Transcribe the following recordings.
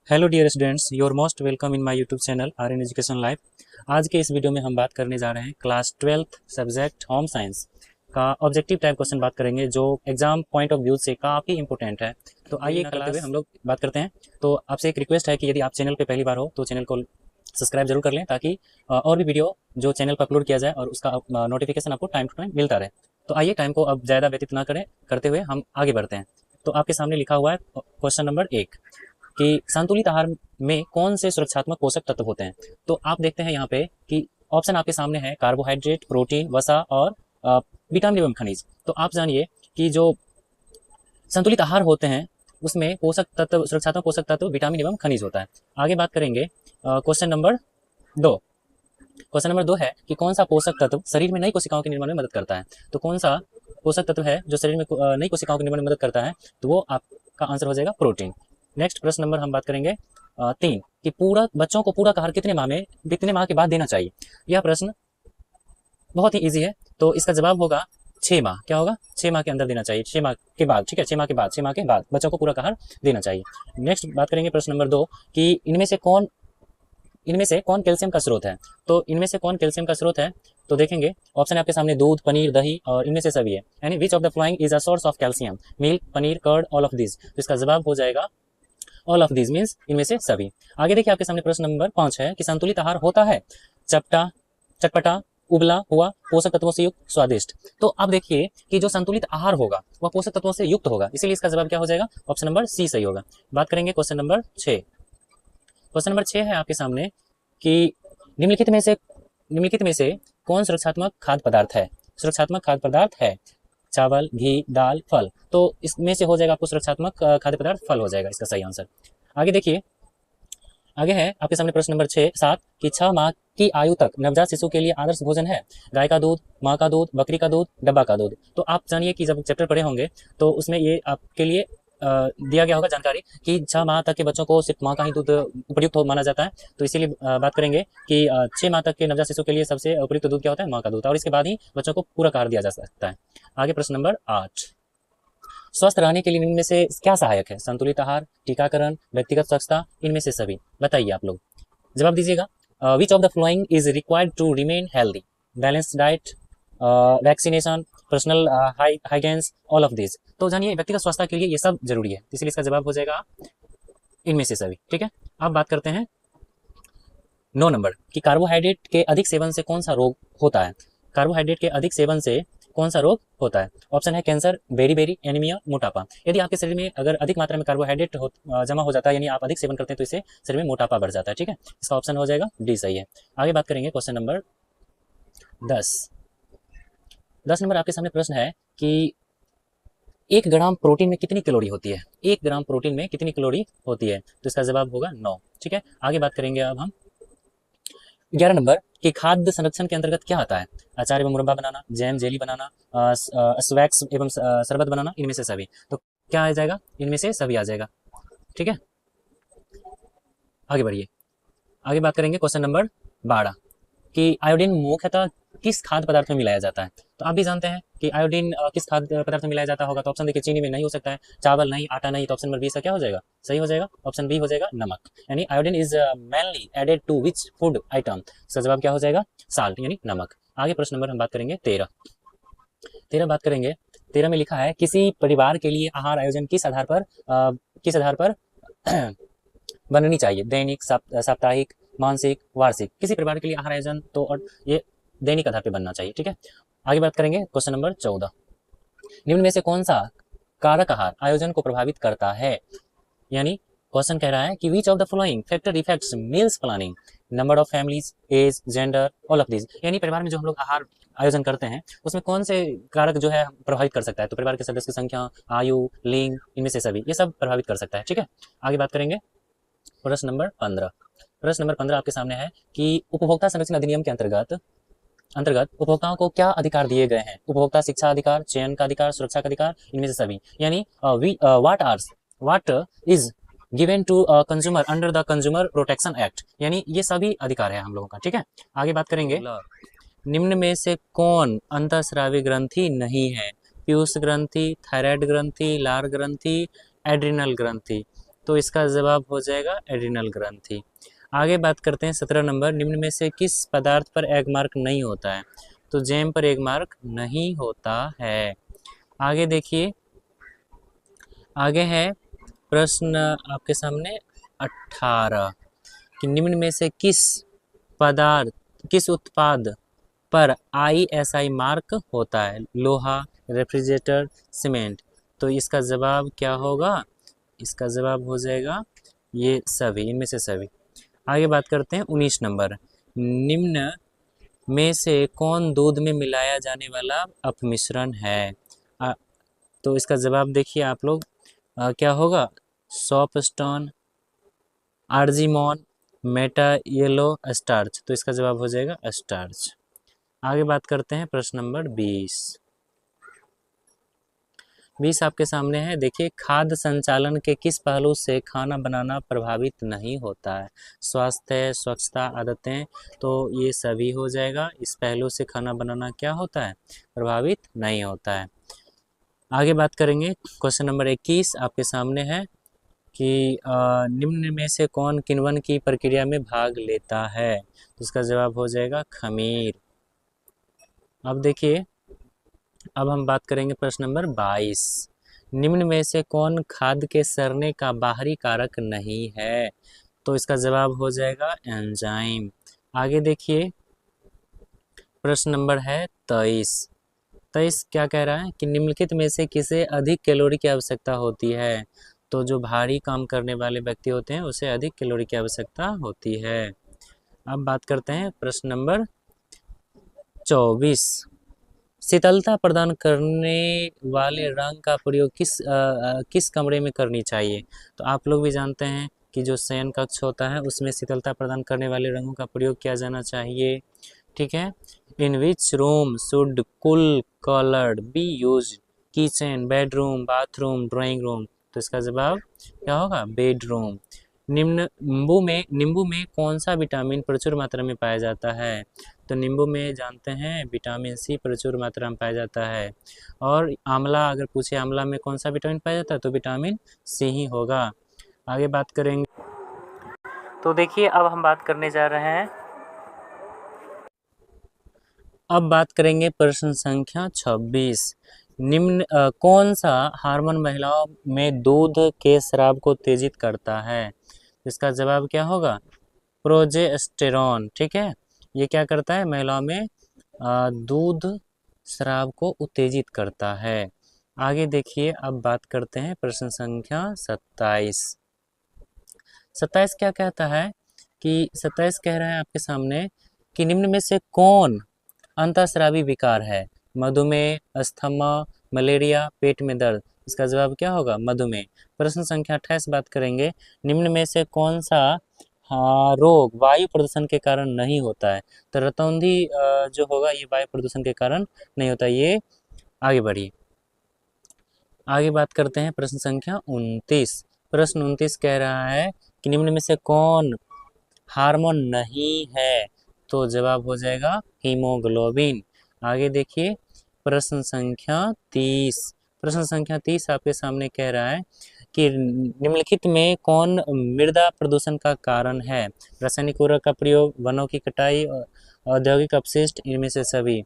Hello dear students, your most welcome in my YouTube channel R N education life. आज के इस video में हम बात करने जा रहे हैं class 12th subject home science का ऑब्जेक्टिव टाइप क्वेश्चन बात करेंगे, जो एग्जाम पॉइंट ऑफ व्यू से काफ़ी इंपॉर्टेंट है। तो आइए करते हुए हम लोग बात करते हैं। तो आपसे एक रिक्वेस्ट है कि यदि आप चैनल पर पहली बार हो तो चैनल को सब्सक्राइब जरूर कर लें, ताकि और भी वीडियो जो चैनल पर अपलोड किया जाए और उसका नोटिफिकेशन आपको टाइम टू टाइम मिलता रहे। तो आइए टाइम को अब ज़्यादा व्यतीत ना करें, करते हुए हम आगे बढ़ते हैं। तो आपके सामने लिखा हुआ है क्वेश्चन नंबर 1 कि संतुलित आहार में कौन से सुरक्षात्मक पोषक तत्व होते हैं। तो आप देखते हैं यहाँ पे कि ऑप्शन आपके सामने है कार्बोहाइड्रेट, प्रोटीन, वसा और विटामिन एवं खनिज। तो आप जानिए कि जो संतुलित आहार होते हैं उसमें पोषक तत्व, सुरक्षात्मक पोषक तत्व विटामिन एवं खनिज होता है। आगे बात करेंगे क्वेश्चन नंबर 2। क्वेश्चन नंबर 2 है कि कौन सा पोषक तत्व शरीर में नई कोशिकाओं के निर्माण में मदद करता है। तो कौन सा पोषक तत्व है जो शरीर में नई कोशिकाओं के निर्माण में मदद करता है, तो वो आपका आंसर हो जाएगा प्रोटीन। नेक्स्ट प्रश्न नंबर हम बात करेंगे 3 कि पूरा बच्चों को पूरक आहार कितने माह के बाद देना चाहिए। यह प्रश्न बहुत ही इजी है, तो इसका जवाब होगा 6 माह। क्या होगा? 6 माह के अंदर देना चाहिए, 6 माह के बाद। ठीक है, 6 माह के बाद बच्चों को पूरक आहार देना चाहिए। नेक्स्ट बात करेंगे प्रश्न नंबर 2 कि इनमें से कौन कैल्शियम का स्रोत है। तो इनमें से कौन कैल्शियम का स्रोत है, तो देखेंगे ऑप्शन है आपके सामने दूध, पनीर, दही और इनमें से सभी है। यानी which of the following is a source of calcium, milk, paneer, curd, all of this. तो इसका जवाब हो जाएगा ऑल ऑफ दिस मीन्स इनमें से सभी। आगे देखिए आपके सामने प्रश्न नंबर 5 है कि संतुलित आहार होता है चटपटा, उबला हुआ, पोषक तत्वों से युक्त, स्वादिष्ट। तो आप देखिए कि जो संतुलित आहार होगा वह पोषक तत्वों से युक्त होगा, इसीलिए इसका जवाब क्या हो जाएगा? ऑप्शन नंबर सी सही होगा। बात करेंगे क्वेश्चन नंबर 6। क्वेश्चन नंबर 6 है आपके सामने कि निम्नलिखित में से कौन सुरक्षात्मक खाद्य पदार्थ है। सुरक्षात्मक खाद्य पदार्थ है चावल, घी, दाल, फल। तो इसमें से हो जाएगा आपको सुरक्षात्मक खाद्य पदार्थ फल हो जाएगा इसका सही आंसर। आगे देखिए, आगे है आपके सामने प्रश्न नंबर 7 कि 6 माह की आयु तक नवजात शिशु के लिए आदर्श भोजन है गाय का दूध, माँ का दूध, बकरी का दूध, डब्बा का दूध। तो आप जानिए कि जब चैप्टर पढ़े होंगे तो उसमें ये आपके लिए दिया गया होगा जानकारी कि 6 माह तक के बच्चों को सिर्फ माँ का ही दूध उपयुक्त माना जाता है। तो इसीलिए बात करेंगे कि 6 माह तक के नवजात शिशु के लिए सबसे उपयुक्त दूध क्या होता है? माँ का दूध। और इसके बाद ही बच्चों को पूरा आहार दिया जा सकता है। आगे प्रश्न नंबर 8, स्वस्थ रहने के लिए इनमें से क्या सहायक है? संतुलित आहार, टीकाकरण, व्यक्तिगत स्वच्छता, इनमें से सभी। बताइए आप लोग, जवाब दीजिएगा। Which of the following is required to remain healthy? Balanced diet, vaccination, personal hygienes, all of this. तो जानिए व्यक्तिगत स्वास्थ्य के लिए ये सब जरूरी है, इसलिए इसका जवाब हो जाएगा इनमें से सभी। ठीक है, अब बात करते हैं 9 नंबर कि कार्बोहाइड्रेट के अधिक सेवन से कौन सा रोग होता है। कार्बोहाइड्रेट के अधिक सेवन से कौन सा रोग होता है? ऑप्शन है कैंसर, बेरी, एनीमिया, मोटापा। यदि आपके शरीर में अगर अधिक मात्रा में कार्बोहाइड्रेट जमा हो जाता है, यानी आप अधिक सेवन करते हैं, तो इससे शरीर में मोटापा बढ़ जाता है। ठीक है, इसका ऑप्शन हो जाएगा डी सही है। आगे बात करेंगे क्वेश्चन नंबर 10 नंबर आपके सामने प्रश्न है कि 1 ग्राम प्रोटीन में कितनी कैलोरी होती है? 1 ग्राम प्रोटीन में कितनी कैलोरी होती है? तो इसका जवाब होगा 9। ठीक है, आगे बात करेंगे अब हम 11 नंबर कि खाद्य संरक्षण के अंतर्गत क्या आता है? अचार एवं मुरब्बा बनाना, जैम जेली बनाना, स्वैक्स एवं शरबत बनाना, इनमें से सभी। तो क्या आ जाएगा? इनमें से सभी आ जाएगा। ठीक है, आगे बढ़िए। आगे बात करेंगे क्वेश्चन नंबर 12 कि आयोडीन मुख्यतः किस खाद्य पदार्थ में मिलाया जाता है। तो आप भी जानते हैं कि आयोडीन किस खाद्य पदार्थ में मिलाया जाता होगा। तो ऑप्शन देखिए, चीनी में नहीं हो सकता है, चावल नहीं, आटा नहीं। तो ऑप्शन नंबर बी का क्या हो जाएगा? सही हो जाएगा, ऑप्शन बी हो जाएगा नमक। यानी iodine is mainly added to which food item. इसका जवाब क्या हो जाएगा? साल्ट यानी नमक। आगे प्रश्न नंबर हम बात करेंगे 13 बात करेंगे। 13 में लिखा है किसी परिवार के लिए आहार आयोजन किस आधार पर बननी चाहिए? दैनिक, साप्ताहिक, मानसिक, वार्षिक। किसी परिवार के लिए आहार आयोजन तो और ये दैनिक आधार पर बनना चाहिए। ठीक है, आगे बात करेंगे क्वेश्चन नंबर 14, निम्न में से कौन सा कारक आहार आयोजन को प्रभावित करता है? यानी क्वेश्चन कह रहा है कि which of the following factor affects meals planning, number of families, age, gender, all of this. यानी परिवार में जो हम लोग आहार आयोजन करते हैं उसमें कौन से कारक जो है प्रभावित कर सकता है? तो परिवार के सदस्य की संख्या, आयु, लिंग, इनमें से सभी, ये सब प्रभावित कर सकता है। ठीक है, आगे बात करेंगे प्रश्न नंबर 15। प्रश्न नंबर 15 आपके सामने है कि उपभोक्ता संरक्षण अधिनियम के अंतर्गत उपभोक्ताओं को क्या अधिकार दिए गए हैं? उपभोक्ता शिक्षा अधिकार, चयन का अधिकार, सुरक्षा का अधिकार, इनमें से सभी। यानी what is given to consumer under the consumer protection act. यानी ये सभी अधिकार है हम लोगों का। ठीक है, आगे बात करेंगे निम्न में से कौन अंतःस्रावी ग्रंथि नहीं है? पीयूष ग्रंथि, थायराइड ग्रंथि, लार ग्रंथि, एड्रिनल ग्रंथि। तो इसका जवाब हो जाएगा एड्रिनल ग्रंथि। आगे बात करते हैं 17 नंबर, निम्न में से किस पदार्थ पर एग मार्क नहीं होता है? तो जैम पर एग मार्क नहीं होता है। आगे देखिए, आगे है प्रश्न आपके सामने 18 कि निम्न में से किस उत्पाद पर ISI मार्क होता है? लोहा, रेफ्रिजरेटर, सीमेंट। तो इसका जवाब क्या होगा? इसका जवाब हो जाएगा ये सभी, इनमें से सभी। आगे बात करते हैं 19 नंबर, निम्न में से कौन दूध में मिलाया जाने वाला अपमिश्रण है? तो इसका जवाब देखिए आप लोग, क्या होगा? Shop stone, argemone, Meta yellow, starch. तो इसका जवाब हो जाएगा स्टार्च। आगे बात करते हैं प्रश्न नंबर 20 आपके सामने है। देखिए, खाद्य संचालन के किस पहलू से खाना बनाना प्रभावित नहीं होता है? स्वास्थ्य, स्वच्छता, आदतें। तो ये सभी हो जाएगा। इस पहलू से खाना बनाना क्या होता है? प्रभावित नहीं होता है। आगे बात करेंगे, क्वेश्चन नंबर 21 आपके सामने है कि निम्न में से कौन किण्वन की प्रक्रिया में भाग लेता है? तो इसका जवाब हो जाएगा खमीर। अब देखिए, अब हम बात करेंगे प्रश्न नंबर 22, निम्न में से कौन खाद्य के सड़ने का बाहरी कारक नहीं है? तो इसका जवाब हो जाएगा एंजाइम। आगे देखिए, प्रश्न नंबर है 23 क्या कह रहा है कि निम्नलिखित में से किसे अधिक कैलोरी की आवश्यकता होती है? तो जो भारी काम करने वाले व्यक्ति होते हैं उसे अधिक कैलोरी की आवश्यकता होती है। अब बात करते हैं प्रश्न नंबर 24, शीतलता प्रदान करने वाले रंग का प्रयोग किस कमरे में करनी चाहिए? तो आप लोग भी जानते हैं कि जो शयन कक्ष होता है उसमें शीतलता प्रदान करने वाले रंगों का प्रयोग किया जाना चाहिए। ठीक है, in which room should cool coloured be use? Kitchen, bedroom, bathroom, drawing room. तो इसका जवाब क्या होगा? बेडरूम। नींबू में कौन सा विटामिन प्रचुर मात्रा में पाया जाता है? तो नींबू में जानते हैं विटामिन सी प्रचुर मात्रा में पाया जाता है। और आंवला, अगर पूछे आंवला में कौन सा विटामिन पाया जाता है तो विटामिन सी ही होगा। आगे बात करेंगे, तो देखिए अब हम बात करने जा रहे हैं, अब बात करेंगे प्रश्न संख्या 26, निम्न कौन सा हार्मोन महिलाओं में दूध के स्राव को तेजित करता है? इसका जवाब क्या होगा? प्रोजेस्टेरॉन। ठीक है, ये क्या करता है? महिलाओं में दूध स्राव को उत्तेजित करता है। आगे देखिए, अब बात करते हैं प्रश्न संख्या 27। 27 क्या कहता है कि 27 कह रहा है आपके सामने कि निम्न में से कौन अंतःस्रावी विकार है? मधुमेह, अस्थमा, मलेरिया, पेट में दर्द। इसका जवाब क्या होगा? मधुमेह। प्रश्न संख्या 28 बात करेंगे, निम्न में से कौन सा रोग वायु प्रदूषण के कारण नहीं होता है? तो रतौंधी जो होगा ये वायु प्रदूषण के कारण नहीं होता। ये आगे बढ़िए, आगे बात करते हैं प्रश्न संख्या 29। प्रश्न 29 कह रहा है कि निम्न में से कौन हार्मोन नहीं है? तो जवाब हो जाएगा हीमोग्लोबिन। आगे देखिए, प्रश्न संख्या 30। प्रश्न संख्या 30 आपके सामने कह रहा है कि निम्नलिखित में कौन मृदा प्रदूषण का कारण है? रासायनिक उर्वरक का प्रयोग, वनों की कटाई, औद्योगिक अपशिष्ट, इनमें से सभी।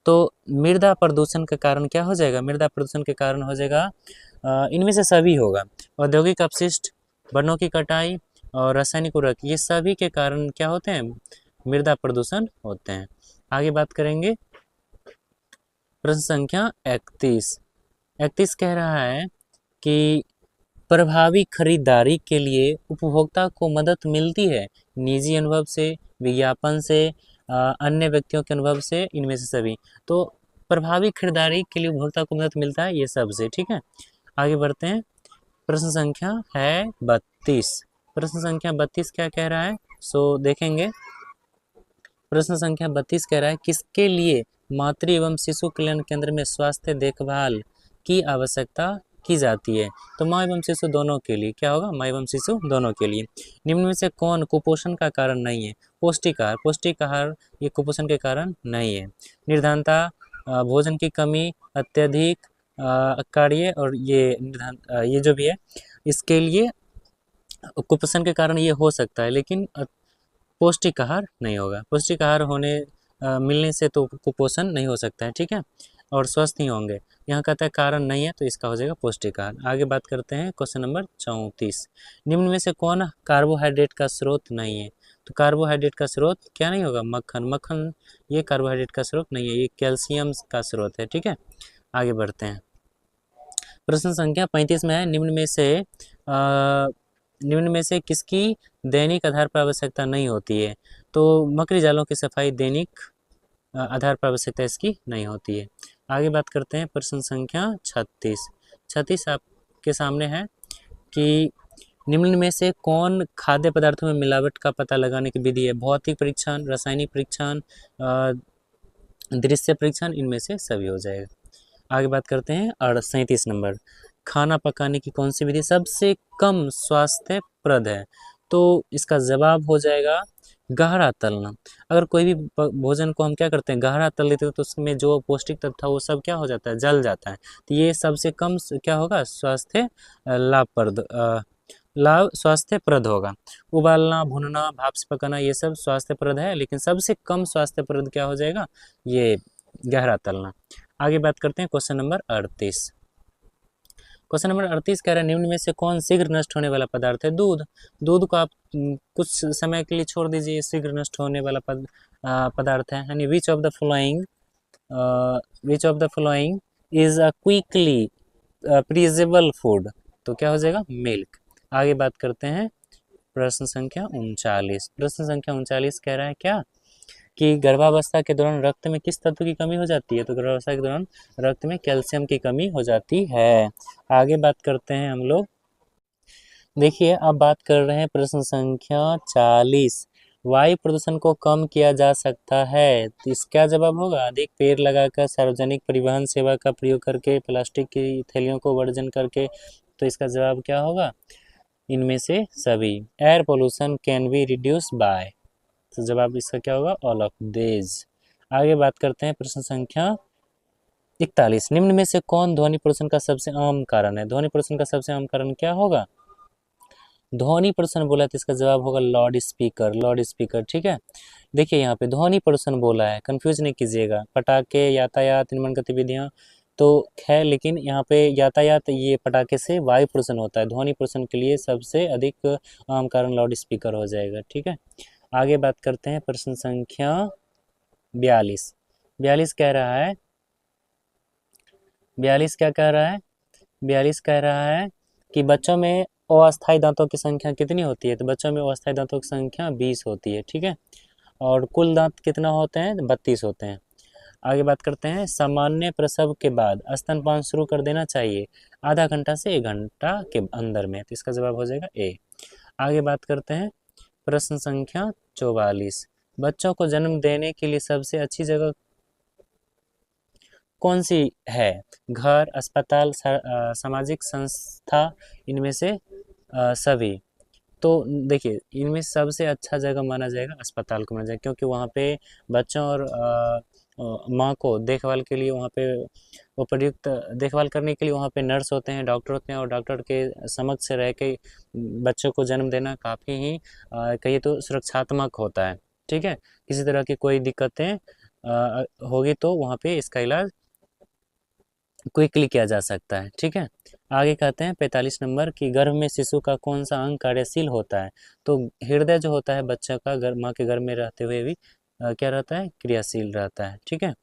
तो मृदा प्रदूषण के कारण क्या हो जाएगा? मृदा प्रदूषण के कारण हो जाएगा इनमें से सभी होगा। औद्योगिक अपशिष्ट, वनों की कटाई और रासायनिक उर्वरक, ये सभी के कारण क्या होते हैं? मृदा प्रदूषण होते हैं। आगे बात करेंगे, प्रश्न संख्या 31 कह रहा है कि प्रभावी खरीदारी के लिए उपभोक्ता को मदद मिलती है निजी अनुभव से, विज्ञापन से, अन्य व्यक्तियों के अनुभव से, इनमें से सभी। तो प्रभावी खरीदारी के लिए उपभोक्ता को मदद मिलता है ये सब से। ठीक है, आगे बढ़ते हैं, प्रश्न संख्या है 32। प्रश्न संख्या 32 क्या कह रहा है? सो देखेंगे, प्रश्न संख्या 32 कह रहा है किसके लिए मातृ एवं शिशु कल्याण केंद्र में स्वास्थ्य देखभाल की आवश्यकता की जाती है? तो माँ एवं शिशु दोनों के लिए क्या होगा? माँ एवं शिशु दोनों के लिए। निम्न में से कौन कुपोषण का कारण नहीं है? पौष्टिक आहार। पौष्टिक आहार ये कुपोषण के कारण नहीं है। निर्धनता, भोजन की कमी, अत्यधिक कार्य और ये जो भी है इसके लिए कुपोषण के कारण ये हो सकता है, लेकिन पौष्टिक आहार नहीं होगा। पौष्टिक आहार मिलने से तो कुपोषण नहीं हो सकता है, ठीक है, और स्वस्थ ही होंगे। यहाँ कहता है कारण नहीं है, तो इसका हो जाएगा पौष्टिक आहार। आगे बात करते हैं क्वेश्चन नंबर 34। निम्न में से कौन कार्बोहाइड्रेट का स्रोत नहीं है? तो कार्बोहाइड्रेट का स्रोत क्या नहीं होगा? मक्खन। मक्खन ये कार्बोहाइड्रेट का स्रोत नहीं है, ये कैल्शियम का स्रोत है, ठीक है। आगे बढ़ते हैं। प्रश्न संख्या 35 में है, निम्न में से किसकी दैनिक आधार पर आवश्यकता नहीं होती है? तो मकड़ी जालों की सफाई दैनिक आधार पर आवश्यकता इसकी नहीं होती है। आगे बात करते हैं प्रश्न संख्या 36। 36 आपके सामने है कि निम्न में से कौन खाद्य पदार्थों में मिलावट का पता लगाने की विधि है? भौतिक परीक्षण, रासायनिक परीक्षण, दृश्य परीक्षण, इनमें से सभी हो जाएगा। आगे बात करते हैं 37 नंबर। खाना पकाने की कौन सी विधि सबसे कम स्वास्थ्यप्रद है? तो इसका जवाब हो जाएगा गहरा तलना। अगर कोई भी भोजन को हम क्या करते हैं, गहरा तल लेते हैं, तो उसमें जो पौष्टिक तत्व था वो सब क्या हो जाता है, जल जाता है। तो ये सबसे कम क्या होगा, स्वास्थ्यप्रद होगा। उबालना, भुनना, भाप से पकाना, ये सब स्वास्थ्यप्रद है, लेकिन सबसे कम स्वास्थ्यप्रद क्या हो जाएगा, ये गहरा तलना। आगे बात करते हैं क्वेश्चन नंबर 38। क्वेश्चन नंबर 38 कह रहा है, निम्न में से कौन शीघ्र नष्ट होने वाला पदार्थ है? दूध। दूध को आप कुछ समय के लिए छोड़ दीजिए, शीघ्र नष्ट होने वाला पदार्थ है। यानी which of the following is a quickly perishable food? तो क्या हो जाएगा, मिल्क। आगे बात करते हैं प्रश्न संख्या 39। प्रश्न संख्या 39 कह रहा है क्या कि गर्भावस्था के दौरान रक्त में किस तत्व की कमी हो जाती है? तो गर्भावस्था के दौरान रक्त में कैल्शियम की कमी हो जाती है। आगे बात करते हैं हम लोग। देखिए, अब बात कर रहे हैं प्रश्न संख्या 40। वायु प्रदूषण को कम किया जा सकता है, तो इसका जवाब होगा अधिक पेड़ लगाकर, सार्वजनिक परिवहन सेवा का प्रयोग करके, प्लास्टिक की थैलियों को वर्जन करके। तो इसका जवाब क्या होगा, इनमें से सभी। Air pollution can be reduce by, तो जवाब इसका क्या होगा, ऑल ऑफ दिस। आगे बात करते हैं प्रश्न संख्या 41। निम्न में से कौन ध्वनि प्रदूषण का सबसे आम कारण है? ध्वनि प्रदूषण का सबसे आम कारण क्या होगा, ध्वनि प्रदूषण बोला तो इसका जवाब होगा लाउड स्पीकर। लाउड स्पीकर, ठीक है। देखिए यहाँ पे ध्वनि प्रदूषण बोला है, कंफ्यूज नहीं कीजिएगा। पटाखे, यातायात, निर्माण गतिविधियां तो है, लेकिन यहाँ पे यातायात, ये पटाखे से वायु प्रदूषण होता है। ध्वनि प्रदूषण के लिए सबसे अधिक आम कारण लाउड स्पीकर हो जाएगा, ठीक है। आगे बात करते हैं प्रश्न संख्या 42। 42 कह रहा है, 42 क्या कह रहा है, 42 कह रहा है कि बच्चों में अस्थायी दांतों की संख्या कितनी होती है? तो बच्चों में अस्थायी दांतों की संख्या 20 होती है, ठीक है। और कुल दांत कितना होते हैं, 32 होते हैं। आगे बात करते हैं, सामान्य प्रसव के बाद स्तनपान शुरू कर देना चाहिए आधा घंटा से 1 घंटा के अंदर में, तो इसका जवाब हो जाएगा ए। आगे बात करते हैं प्रश्न संख्या 44। बच्चों को जन्म देने के लिए सबसे अच्छी जगह कौन सी है? घर, अस्पताल, सामाजिक संस्था, इनमें से सभी। तो देखिए, इनमें सबसे अच्छा जगह माना जाएगा अस्पताल को माना जाएगा, क्योंकि वहाँ पे बच्चों और माँ को देखभाल के लिए वहाँ पे उपयुक्त देखभाल करने के लिए वहाँ पे नर्स होते हैं, डॉक्टर होते हैं, और डॉक्टर के समक्ष रह के बच्चों को जन्म देना काफ़ी ही कहिए तो सुरक्षात्मक होता है, ठीक है। किसी तरह की कोई दिक्कतें होगी तो वहाँ पे इसका इलाज क्विकली किया जा सकता है, ठीक है। आगे कहते हैं 45 नंबर की गर्भ में शिशु का कौन सा अंग कार्यशील होता है? तो हृदय जो होता है बच्चा का माँ के गर्भ में रहते हुए भी क्या रहता है, क्रियाशील रहता है, ठीक है।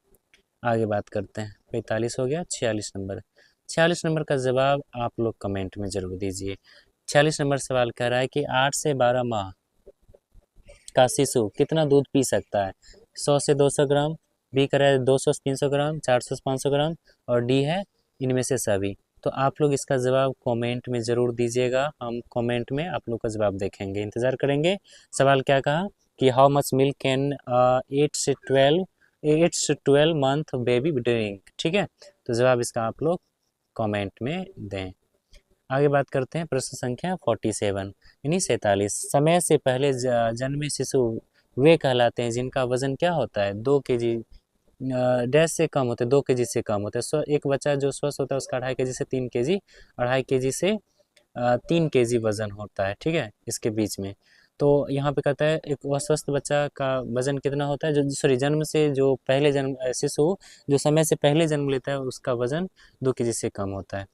आगे बात करते हैं, 45 हो गया। 46 नंबर, 46 नंबर का जवाब आप लोग कमेंट में जरूर दीजिए। 46 नंबर सवाल कह रहा है कि 8 से 12 माह का शिशु कितना दूध पी सकता है? 100 से 200 ग्राम, बी कह रहा है 200 से 300 ग्राम, 400 से 500 ग्राम, और डी है इनमें से सभी। तो आप लोग इसका जवाब कमेंट में ज़रूर दीजिएगा, हम कमेंट में आप लोग का जवाब देखेंगे, इंतज़ार करेंगे। सवाल क्या कहा कि हाउ मच मिल्क कैन 8 से 12 मंथ बेबी ड्रिंक, ठीक है। तो जवाब इसका आप लोग कमेंट में दें। आगे बात करते हैं प्रश्न संख्या 47 यानी 47। समय से पहले जन्मे शिशु वे कहलाते हैं जिनका वजन क्या होता है, 2 kg डैश से कम होते हैं, 2 kg से कम होते हैं। एक बच्चा जो स्वस्थ होता है उसका 2.5 kg से 3 kg, 2.5 kg से 3 केजी वजन होता है, ठीक है, इसके बीच में। तो यहाँ पे कहता है एक अस्वस्थ बच्चा का वजन कितना होता है, जो सॉरी जन्म से जो पहले जन्म शिशु जो समय से पहले जन्म लेता है उसका वजन 2 केजी से कम होता है।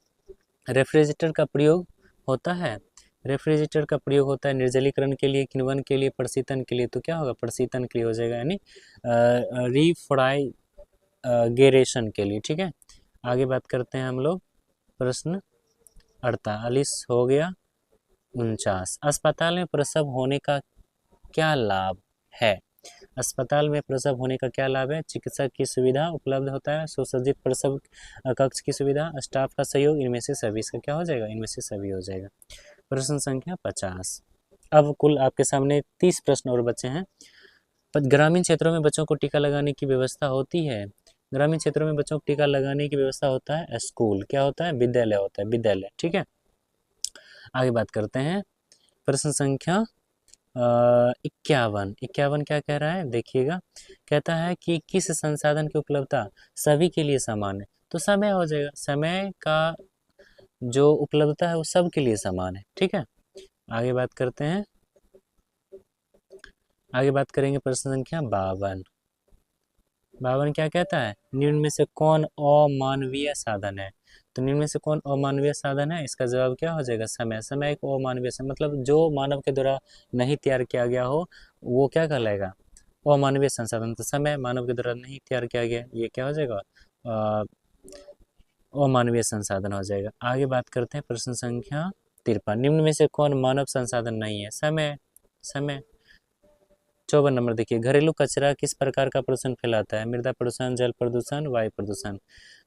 रेफ्रिजरेटर का प्रयोग होता है, रेफ्रिजरेटर का प्रयोग होता है निर्जलीकरण के लिए, किण्वन के लिए, प्रशीतन के लिए। तो क्या होगा, प्रशीतन के लिए हो जाएगा, यानी रिफ्राइगेरेशन के लिए, ठीक है। आगे बात करते हैं हम लोग, प्रश्न 48 हो गया। 49, अस्पताल में प्रसव होने का क्या लाभ है? अस्पताल में प्रसव होने का क्या लाभ है? चिकित्सक की सुविधा उपलब्ध होता है, सुसज्जित प्रसव कक्ष की सुविधा, स्टाफ का सहयोग, इनमें से सभी। इसका क्या हो जाएगा, इनमें से सभी हो जाएगा। प्रश्न संख्या 50। अब कुल आपके सामने 30 प्रश्न और बचे हैं। ग्रामीण क्षेत्रों में बच्चों को टीका लगाने की व्यवस्था होती है। ग्रामीण क्षेत्रों में बच्चों को टीका लगाने की व्यवस्था होता है, स्कूल क्या होता है, विद्यालय होता है, विद्यालय, ठीक है। आगे बात करते हैं, प्रश्न संख्या 51। 51 क्या कह रहा है, देखिएगा, कहता है कि किस संसाधन की उपलब्धता सभी के लिए समान है। तो समय हो जाएगा, समय का जो उपलब्धता है वो सबके लिए समान है, ठीक है। आगे बात करते हैं, आगे बात करेंगे प्रश्न संख्या 52। 52 क्या कहता है, निम्न में से कौन अमानवीय साधन है? तो निम्न में से कौन अमानवीय साधन है, इसका जवाब क्या हो जाएगा, समय। समय एक अमानवीय साधन, मतलब जो मानव के द्वारा नहीं तैयार किया गया हो वो क्या कहलाएगा, अमानवीय संसाधन। तो समय मानव के द्वारा नहीं तैयार किया गया, ये क्या हो जाएगा, अमानवीय संसाधन हो जाएगा। आगे बात करते हैं प्रश्न संख्या 53। निम्न में से कौन मानव संसाधन नहीं है, समय। समय। 54 नंबर देखिए, घरेलू कचरा किस प्रकार का प्रदूषण फैलाता है? मृदा प्रदूषण, जल प्रदूषण, वायु प्रदूषण।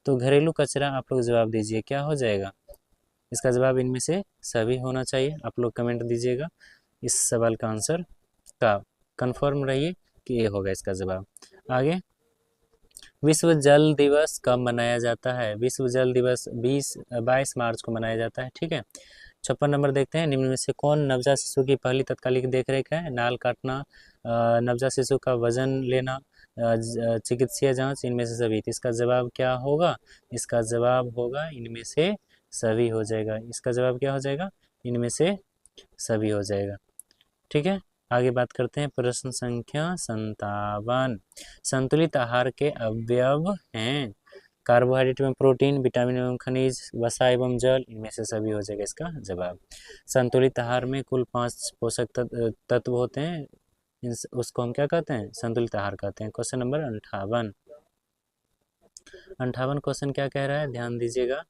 तो घरेलू कचरा आप लोग जवाब दीजिए, क्या हो जाएगा, इसका जवाब इनमें से सभी होना चाहिए। आप लोग कमेंट दीजिएगा इस सवाल का आंसर का, कन्फर्म रहिए कि ये होगा इसका जवाब। आगे, विश्व जल दिवस कब मनाया जाता है? विश्व जल दिवस 22 मार्च को मनाया जाता है, ठीक है। 56 नंबर देखते हैं, निम्न में से कौन नवजात शिशु की पहली तत्कालिक देखरेख है? नाल काटना, नवजात शिशु का वजन लेना, चिकित्सीय जांच, इनमें से सभी। तो इसका जवाब क्या होगा, इसका जवाब होगा इनमें से सभी हो जाएगा। इसका जवाब क्या हो जाएगा, इनमें से सभी हो जाएगा, ठीक है। आगे बात करते हैं प्रश्न संख्या 57। संतुलित आहार के अवयव हैं, कार्बोहाइड्रेट में प्रोटीन, विटामिन एवं खनिज, वसा एवं जल, इनमें से सभी हो जाएगा इसका जवाब। संतुलित आहार में कुल 5 पोषक तत्व होते हैं, उसको हम क्या कहते हैं, संतुलित आहार कहते हैं। Question number 58। 58 क्वेश्चन क्या कह रहा है, ध्यान दीजिएगा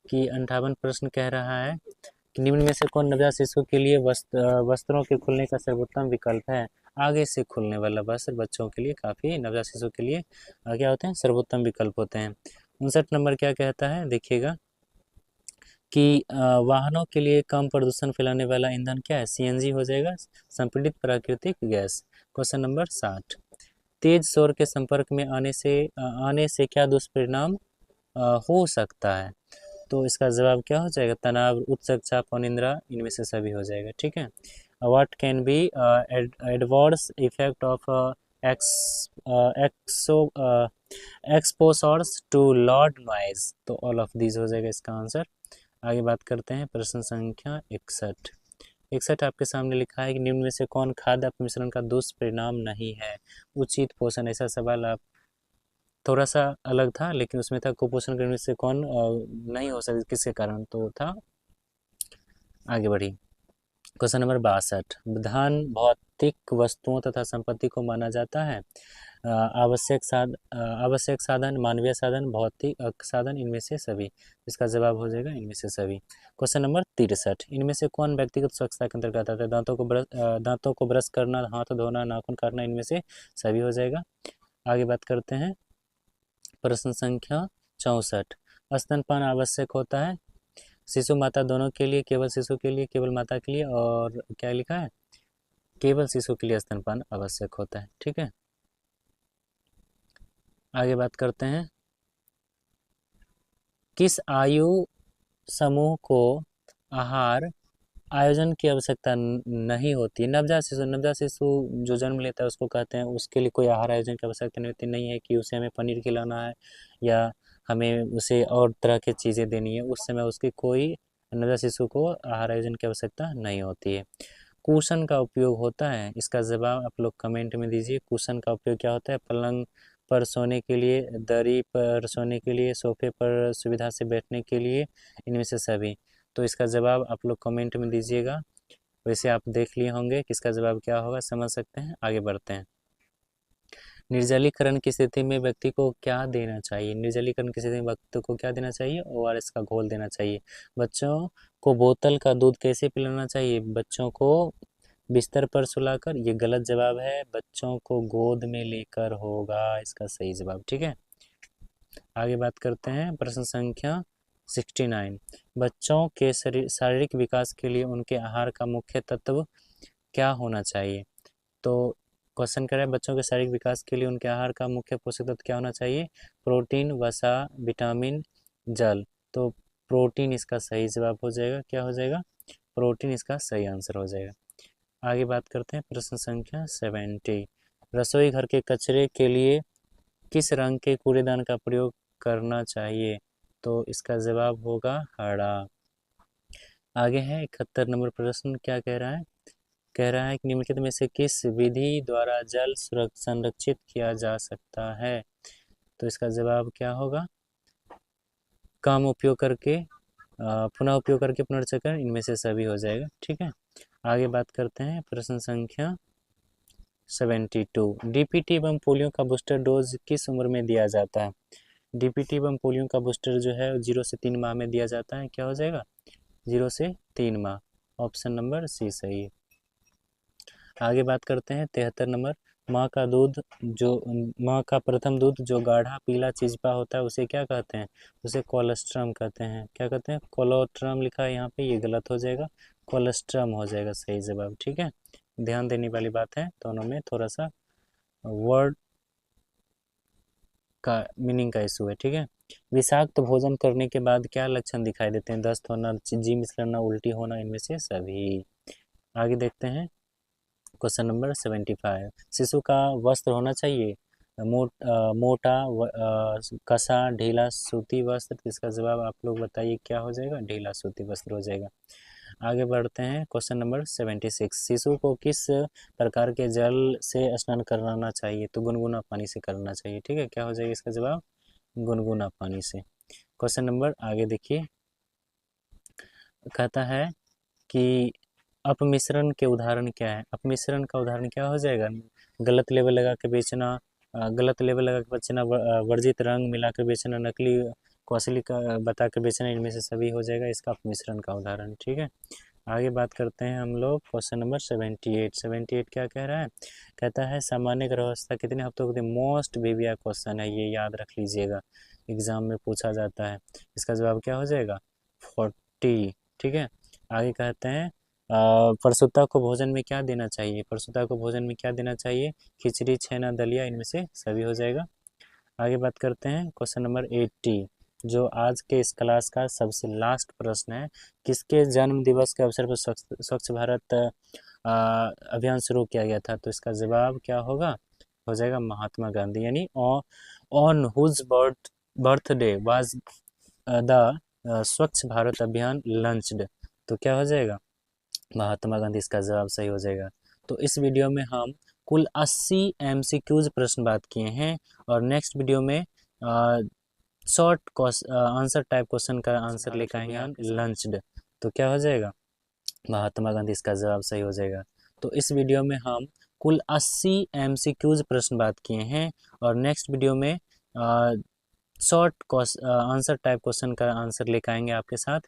कि 58 प्रश्न कह रहा है कि निम्न में से कौन नवजात शिशु के लिए वस्त्रों के खुलने का सर्वोत्तम विकल्प है? आगे से खुलने वाला वस्त्र बच्चों के लिए काफ़ी, नवजात शिशु के लिए क्या होते हैं, सर्वोत्तम विकल्प होते हैं। 59 नंबर क्या कहता है, देखिएगा कि वाहनों के लिए कम प्रदूषण फैलाने वाला ईंधन क्या है, सीएनजी हो जाएगा, संपीड़ित प्राकृतिक गैस। Question number 60। तेज सौर के संपर्क में आने से क्या दुष्परिणाम हो सकता है? तो इसका जवाब क्या हो जाएगा, तनाव, उच्च रक्तचाप, अनिद्रा, इनमें से सभी हो जाएगा, ठीक है। What can be adverse effect of exposures to loud noise? तो ऑल ऑफ दीज हो जाएगा इसका आंसर। आगे बात करते हैं प्रश्न संख्या 61। 61 आपके सामने लिखा है कि निम्न में से कौन खाद्य मिश्रण का दुष्परिणाम नहीं है? उचित पोषण, ऐसा सवाल आप थोड़ा सा अलग था लेकिन उसमें था कुपोषण करने से कौन नहीं हो सकता, किसके कारण, तो था। आगे बढ़ी, क्वेश्चन नंबर 62। धन भौतिक वस्तुओं तथा संपत्ति को माना जाता है, आवश्यक साधन, मानवीय साधन, भौतिक साधन, इनमें से सभी। इसका जवाब हो जाएगा इनमें से सभी। Question number 63। इनमें से कौन व्यक्तिगत स्वच्छता के अंतर्गत आता है? दांतों को ब्रश करना, हाथ धोना, नाखून काटना, इनमें से सभी हो जाएगा। आगे बात करते हैं प्रश्न संख्या 64। स्तनपान आवश्यक होता है शिशु माता दोनों के लिए, केवल शिशु के लिए, केवल माता के लिए, और क्या लिखा है, केवल शिशु के लिए स्तनपान आवश्यक होता है, ठीक है। आगे बात करते हैं, किस आयु समूह को आहार आयोजन की आवश्यकता नहीं होती? नवजात शिशु जो जन्म लेता है उसको कहते हैं, उसके लिए कोई आहार आयोजन की आवश्यकता नहीं होती, नहीं है कि उसे हमें पनीर खिलाना है या हमें उसे और तरह की चीज़ें देनी है, उस समय उसकी कोई नवजात शिशु को आहार आयोजन की आवश्यकता नहीं होती है। कुशन का उपयोग होता है, इसका जवाब आप लोग कमेंट में दीजिए। कुशन का उपयोग क्या होता है? पलंग पर सोने के लिए, दरी पर सोने के लिए, सोफे पर सुविधा से बैठने के लिए, इनमें से सभी। तो इसका जवाब आप लोग कमेंट में दीजिएगा। वैसे आप देख लिए होंगे कि इसका जवाब क्या होगा, समझ सकते हैं। आगे बढ़ते हैं। निर्जलीकरण की स्थिति में व्यक्ति को क्या देना चाहिए? निर्जलीकरण की स्थिति में व्यक्ति को क्या देना चाहिए? ओआरएस का घोल देना चाहिए। बच्चों को बोतल का दूध कैसे पिलाना चाहिए? बच्चों को बिस्तर पर सुलाकर। ये गलत जवाब है, बच्चों को गोद में लेकर होगा इसका सही जवाब। ठीक है, आगे बात करते हैं। प्रश्न संख्या 69। बच्चों के शारीरिक विकास के लिए उनके आहार का मुख्य तत्व क्या होना चाहिए? तो क्वेश्चन कर रहा है, बच्चों के शारीरिक विकास के लिए उनके आहार का मुख्य पोषक तत्व क्या होना चाहिए? प्रोटीन, वसा, विटामिन, जल। तो प्रोटीन इसका सही जवाब हो जाएगा। क्या हो जाएगा? प्रोटीन इसका सही आंसर हो जाएगा। आगे बात करते हैं। प्रश्न संख्या 70। रसोई घर के कचरे के लिए किस रंग के कूड़ेदान का प्रयोग करना चाहिए? तो इसका जवाब होगा हरा। आगे है 71 नंबर प्रश्न। क्या कह रहा है? कह रहा है कि निम्नलिखित में से किस विधि द्वारा जल संरक्षित किया जा सकता है? तो इसका जवाब क्या होगा? कम उपयोग करके, पुनः उपयोग करके, पुनर्चक्रण, इनमें से सभी हो जाएगा। ठीक है, आगे बात करते हैं। प्रश्न संख्या 72। डीपीटी एवं पोलियो का बूस्टर डोज किस उम्र में दिया जाता है? डीपीटी एवं पोलियो का बूस्टर जो है 0 से 3 माह में दिया जाता है। क्या हो जाएगा? 0 से 3 माह। ऑप्शन नंबर सी सही है। आगे बात करते हैं 73 नंबर। माँ का दूध जो माँ का प्रथम दूध जो गाढ़ा पीला चिज्पा होता है उसे क्या कहते हैं? उसे कोलेस्ट्रम कहते हैं। क्या कहते हैं? कोलोट्रम लिखा है यहाँ पे, ये गलत हो जाएगा, कोलेस्ट्रम हो जाएगा सही जवाब। ठीक है, ध्यान देने वाली बात है, दोनों में थोड़ा सा वर्ड का मीनिंग का इशू है। ठीक है, विषाक्त भोजन करने के बाद क्या लक्षण दिखाई देते हैं? दस्त होना, जी मिचलना, उल्टी होना, इनमें से सभी। आगे देखते हैं। Question number 75। शिशु का वस्त्र होना चाहिए मोटा, कसा, ढीला, सूती वस्त्र। इसका जवाब आप लोग बताइए क्या हो जाएगा? ढीला सूती वस्त्र हो जाएगा। आगे बढ़ते हैं। Question number 76। शिशु को किस प्रकार के जल से स्नान कराना चाहिए? तो गुनगुना पानी से करना चाहिए। ठीक है, क्या हो जाएगा इसका जवाब? गुनगुना पानी से। क्वेश्चन नंबर आगे देखिए, कहता है कि अपमिश्रण के उदाहरण क्या है? अपमिश्रण का उदाहरण क्या हो जाएगा? गलत लेबल लगा के बेचना, गलत लेबल लगा के बेचना, वर्जित रंग मिला कर बेचना, नकली को असली का बता कर बेचना, इनमें से सभी हो जाएगा इसका अपमिश्रण का उदाहरण। ठीक है, आगे बात करते हैं हम लोग। Question number 78। 78 क्या कह रहा है? कहता है सामान्य गर्भावस्था कितने हफ्तों होती है? मोस्ट बेबिया क्वेश्चन है, ये याद रख लीजिएगा, एग्जाम में पूछा जाता है। इसका जवाब क्या हो जाएगा? 40। ठीक है, आगे कहते हैं प्रसूता को भोजन में क्या देना चाहिए? प्रसूता को भोजन में क्या देना चाहिए? खिचड़ी, छेना, दलिया, इनमें से सभी हो जाएगा। आगे बात करते हैं। क्वेश्चन नंबर 80 जो आज के इस क्लास का सबसे लास्ट प्रश्न है। किसके जन्म दिवस के अवसर पर स्वच्छ भारत अभियान शुरू किया गया था? तो इसका जवाब क्या होगा? हो जाएगा महात्मा गांधी, यानी on whose birthday was the Swachh Bharat अभियान लॉन्च्ड। तो क्या हो जाएगा? महात्मा गांधी इसका जवाब सही हो जाएगा। तो इस वीडियो में हम कुल 80 MCQs प्रश्न बात किए हैं और नेक्स्ट वीडियो में शॉर्ट आंसर टाइप क्वेश्चन का आंसर लेकर आएंगे हम लंच्ड। तो क्या हो जाएगा? महात्मा गांधी इसका जवाब सही हो जाएगा। तो इस वीडियो में हम कुल 80 MCQs प्रश्न बात किए हैं और नेक्स्ट वीडियो में शॉर्ट आंसर टाइप क्वेश्चन का आंसर लेकर आएंगे आपके साथ।